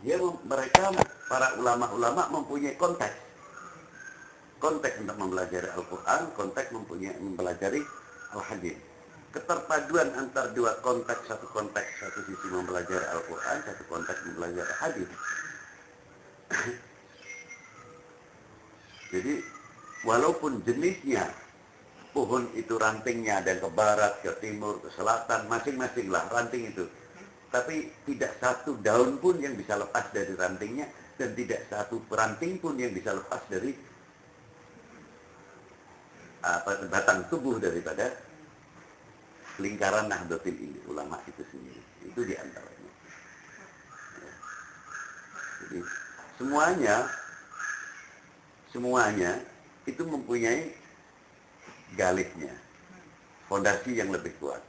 Mereka para ulama-ulama mempunyai konteks untuk mempelajari Al-Quran, konteks mempelajari Al-Hadis. Keterpaduan antar dua konteks, satu sisi mempelajari Al-Quran, satu konteks mempelajari Hadis. Jadi walaupun jenisnya pohon itu rantingnya ada ke barat, ke timur, ke selatan, masing-masing lah ranting itu. Tapi tidak satu daun pun yang bisa lepas dari rantingnya, dan tidak satu peranting pun yang bisa lepas dari batang tubuh daripada lingkaran Nahdlatul Ulama itu sendiri. Itu diantaranya. Jadi semuanya itu mempunyai galihnya, fondasi yang lebih kuat.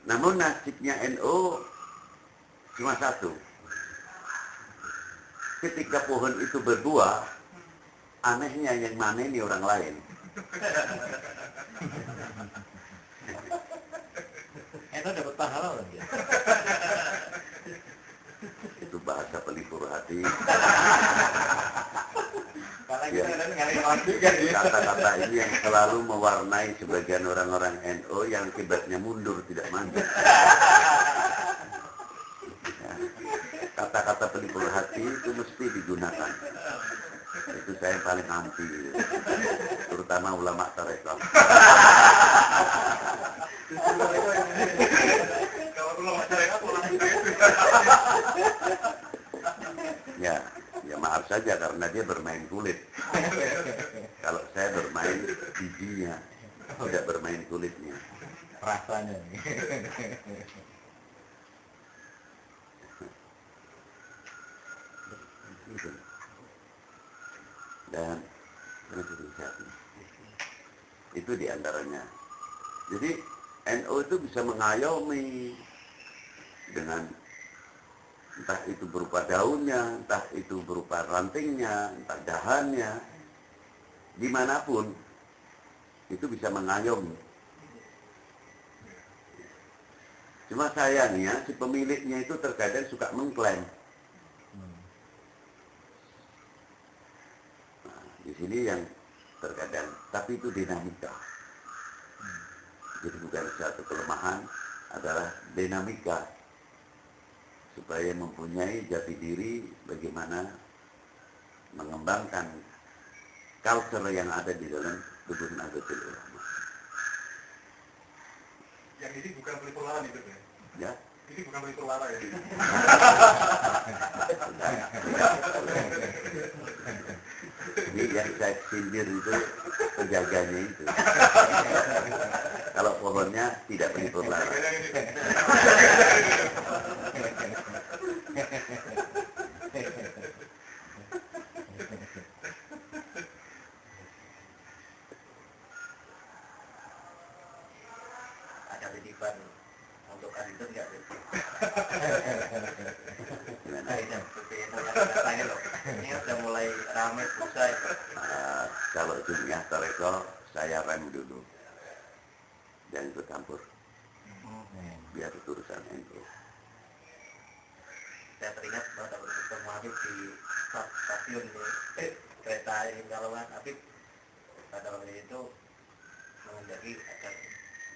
Namun nasibnya NU cuma satu. Ketika pohon itu berbuah, anehnya yang maneni orang lain. NU dapat pahala loh dia. Itu bahasa pelipur hati. Ya. Kata-kata ini yang selalu mewarnai sebagian orang-orang NU yang akibatnya mundur tidak maju. Kata-kata pelipur hati itu mesti digunakan. Itu saya paling anti, terutama ulama tarekat. Kalau ulama tarekat Ya maaf saja karena dia bermain kulit. Kalau saya bermain bijinya, tidak bermain kulitnya. Rasanya. Dan itu diantaranya. Jadi NU itu bisa mengayomi dengan entah itu berupa daunnya, entah itu berupa rantingnya, entah dahannya, dimanapun itu bisa mengayomi. Cuma sayangnya si pemiliknya itu terkadang suka mengklaim. Nah, di sini yang terkadang, tapi itu dinamika. Jadi bukan satu kelemahan, adalah dinamika. Supaya mempunyai jati diri bagaimana mengembangkan culture yang ada di dalam tubuh Nahdlatul Ulama. Yang ini bukan pelipur lara itu ya? Ya. Ini bukan pelipur lara ya? Ini yang saya sindir itu penjaganya itu. Kalau pohonnya tidak pelipur lara. Ada titipan untuk kandidat nggak sih? Ini sudah mulai ramai selesai. Kalau dunia tarekat saya rem dulu. Jangan ikut campur. Biar itu urusan NU. Saya teringat pada bertemu Habib di stasiun kereta ini Kalauan. Habib pada waktu itu mengendaki agar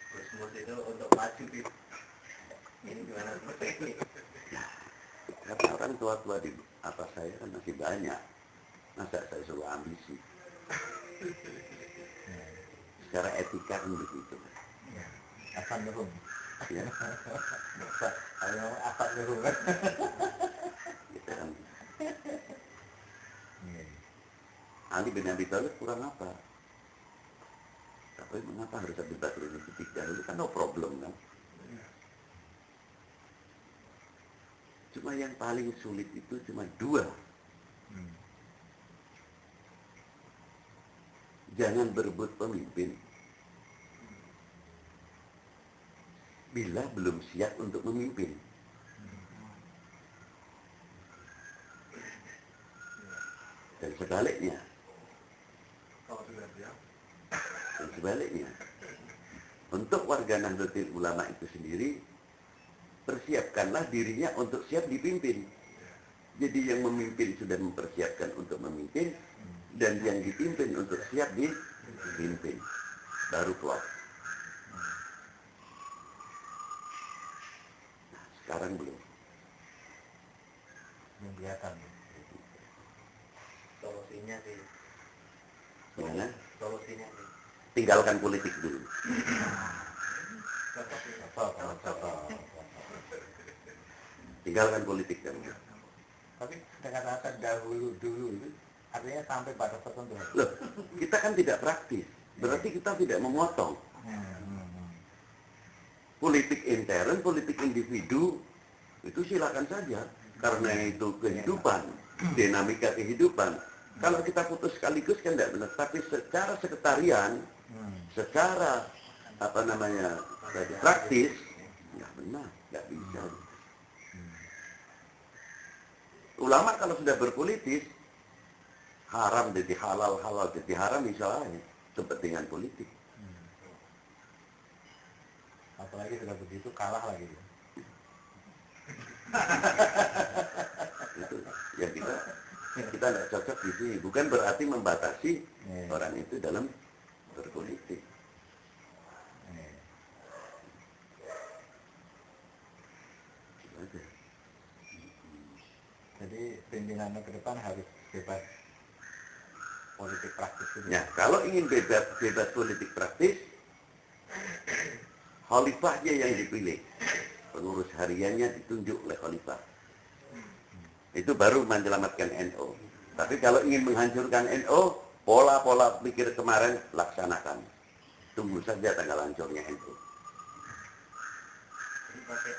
Gus Mus itu untuk maju di ini gimana seperti ini? Karena orang tua-tua di atas saya kan masih banyak. Masa saya suruh ambisi? Secara etika kan begitu. Asal nurung. Ya. Ayo asal nurung. Gitu kan. Ali bin Abi Thalib kurang apa? Tapi mengapa harus Abu Bakar Siddiq dahulu? Kan no problem kan? Cuma yang paling sulit itu cuma dua. Jangan berebut pemimpin bila belum siap untuk memimpin. Dan sebaliknya. Dan sebaliknya. Untuk warga Nahdlatul Ulama itu sendiri, persiapkanlah dirinya untuk siap dipimpin. Jadi yang memimpin sudah mempersiapkan untuk memimpin, dan yang dipimpin untuk siap dipimpin. Baru klop. Nah, sekarang belum. Yang kelihatan. Solusinya sih. Gimana? Solusinya sih. Tinggalkan politik dulu. Tinggalkan politik kan. Tapi dengan kata dahulu dulu itu artinya sampai batas tertentu. Loh, kita kan tidak praktis. Berarti kita tidak memotong. Politik intern, politik individu, itu silakan saja. Karena itu kehidupan, dinamika kehidupan. Kalau kita putus sekaligus kan tidak benar. Tapi secara sekretarian, secara praktis, nggak benar, nggak bisa. Ulama kalau sudah berpolitis, haram jadi halal, halal jadi haram, misalnya kepentingan politik. Apalagi sudah begitu kalah lagi. Itu yang kita tidak cocok di sini. Bukan berarti membatasi orang itu dalam berpolitik. Jadi pimpinannya ke depan harus bebas politik praktis itu. Ya, kalau ingin bebas politik praktis, khalifahnya yang dipilih, pengurus hariannya ditunjuk oleh khalifah. Itu baru menyelamatkan NU. Tapi kalau ingin menghancurkan NU, pola-pola pikir kemarin laksanakan. Tunggu saja tanggal hancurnya NU. Jadi pakai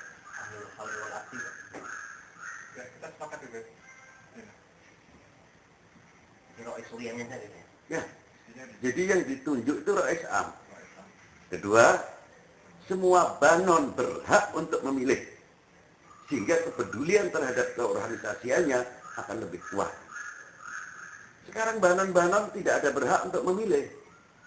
hal aktif. Ya, kita sepakat juga. Kira isuriannya saja. Ya, jadi yang ditunjuk itu Rais Am. Kedua, semua banon berhak untuk memilih. Sehingga kepedulian terhadap keorganisasiannya akan lebih kuat. Sekarang banon-banon tidak ada berhak untuk memilih.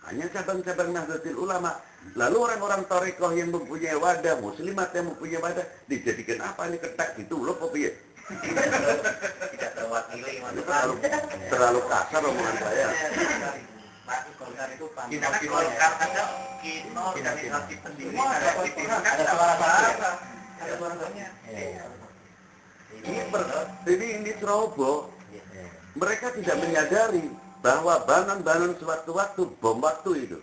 Hanya cabang-cabang Nahdlatul Ulama. Lalu orang-orang Thariqah yang mempunyai wadah, muslimat yang mempunyai wadah, dijadikan apa ini ketak gitu loh kopi ya? Tidak terwakili. Terlalu kasar omongan saya. Bagus Golkar itu Kino organisasi sendiri. ada suara-suara. Ada suaranya. Ini ceroboh. Mereka tidak menyadari bahwa banon-banon sewaktu-waktu bom waktu itu.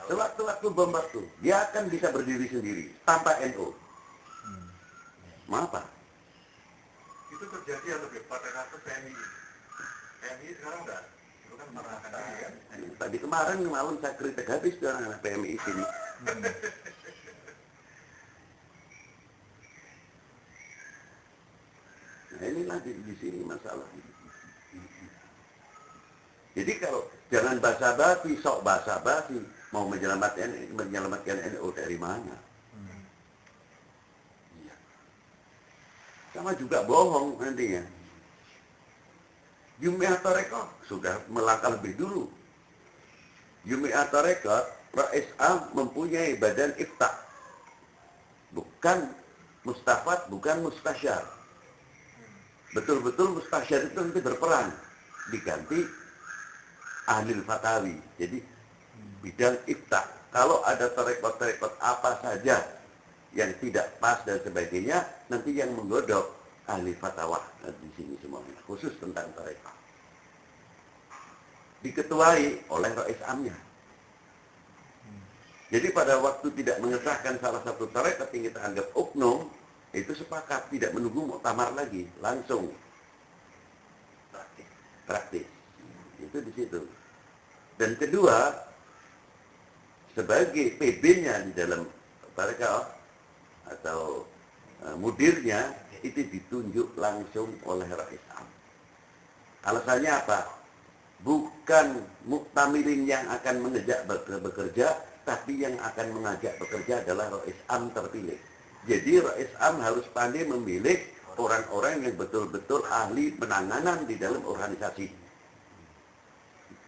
Sewaktu-waktu bom waktu, dia akan bisa berdiri sendiri tanpa NU. Mengapa? Itu terjadi atau pada kasus PMI. PMI sekarang enggak. Itu kan merasakan lagi kan. Tadi kemarin malam saya kritik habis dengan anak PMI sini. Nah inilah di sini masalah. Jadi kalau jangan basa-basi, sok basa-basi, mau menyelamatkan NU dari mana? Iya. Sama juga bohong nantinya. Jum'iyah Thariqah sudah melangkah lebih dulu. Jum'iyah Thariqah, Rais Am mempunyai badan ifta. Bukan mustafat, bukan mustasyar. Betul-betul mustasyar itu nanti berperan. Diganti ahli fatawi. Jadi bidang ifta. Kalau ada tarekat-tarekat apa saja yang tidak pas dan sebagainya, nanti yang menggodok ahli fatwa di sini semuanya, khusus tentang tarekat. Diketuai oleh Rais Amnya. Jadi pada waktu tidak mengesahkan salah satu tarekat yang kita anggap uknum, itu sepakat tidak menunggu muktamar lagi, langsung praktis. Itu di situ. Dan kedua, sebagai PB-nya di dalam tarekat atau mudirnya itu ditunjuk langsung oleh Rais Am. Alasannya apa? Bukan muktamirin yang akan mengejak bekerja, tapi yang akan mengajak bekerja adalah Rais Am terpilih. Jadi Rais Am harus pandai memilih orang-orang yang betul-betul ahli penanganan di dalam organisasi.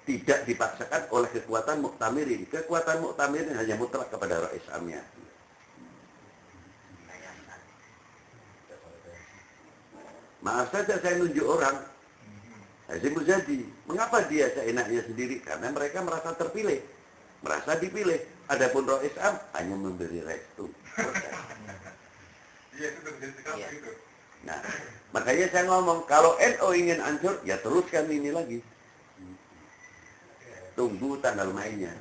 Tidak dipaksakan oleh kekuatan muktamirin. Kekuatan muktamirin hanya mutlak kepada Rais Amnya. Maaf saja saya nunjuk orang. Hasyim Muzadi. Mengapa dia seenaknya sendiri? Karena mereka merasa terpilih. Merasa dipilih. Adapun Roh Islam hanya memberi restu. Iya, itu terjadi sekarang Iya. begitu. Nah, makanya saya ngomong, kalau NU ingin hancur, ya teruskan ini lagi. Tunggu tanggal mainnya.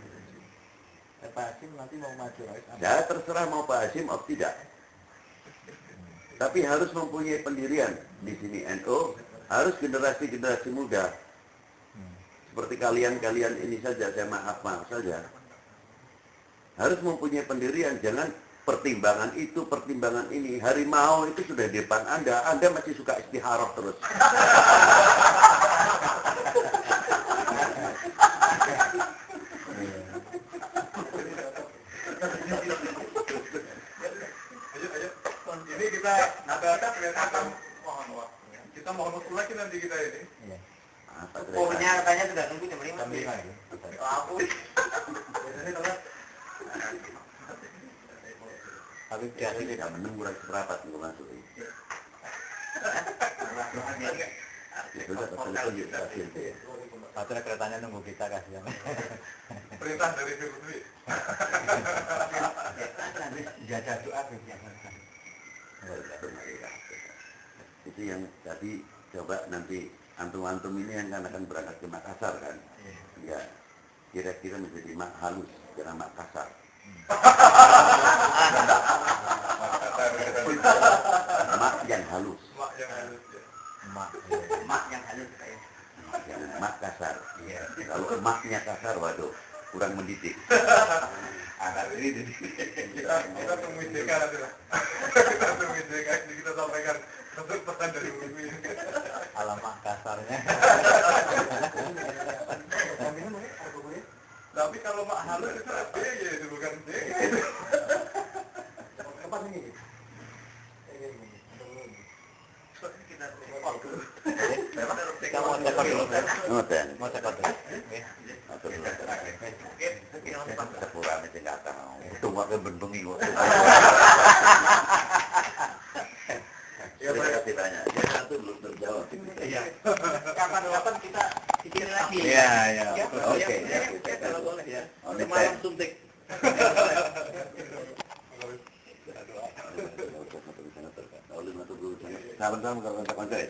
Pak Hasim nanti mau maju Rois Ya terserah mau Pak Hasyim atau tidak. Tapi harus mempunyai pendirian. Di sini NU, harus generasi-generasi muda. Seperti kalian-kalian ini saja, saya maaf saja. Harus mempunyai pendirian, jangan pertimbangan itu, pertimbangan ini. Harimau itu sudah di depan Anda masih suka istiharoh terus. Ayo. Ini kita ada kelihatan mohon maaf. Kita mohon waktu lagi nanti kita ini. Iya. Apa Pokoknya ceritanya? katanya sudah nunggu jam 5. Jam 5 ya? Oh, aku. Biasanya kalau Tapi jadi tidak menunggu lagi seberapa tunggu masuk ini. Ya sudah, telepon juga stasiun ya. Padahal keretanya nunggu kita kasihan. perintah dari Firman Dwi. Jaga doa Itu yang tadi coba nanti antum-antum ini yang akan berangkat ke Makassar kan? Ya, kira-kira menjadi mak halus, jangan mak kasar. Mak yang halus, Mak yang halus ya. Mak yang halus kayak. yang mak kasar. Kalau maknya kasar, waduh, kurang mendidik. Anak ini Kita temui JK nanti lah. Kita temui JK, jadi kita sampaikan untuk pesan dari Bumi. Alamak kasarnya. Tapi kalau mak halus itu SBY itu bukan JK. Kapan ini? Kita mau cekot dulu, Ngoten. mau cekot dulu. Atau sepura mesti datang. Tunggu ke benbengi kok. Terima kasih banyak. Ya satu belum terjawab. Iya. Kapan-kapan kita pikirin lagi. Iya, iya. Ya, Oke. ya, kalau boleh ya. Oh, Semalam suntik. Salam-salam ke kontak-kontak ya.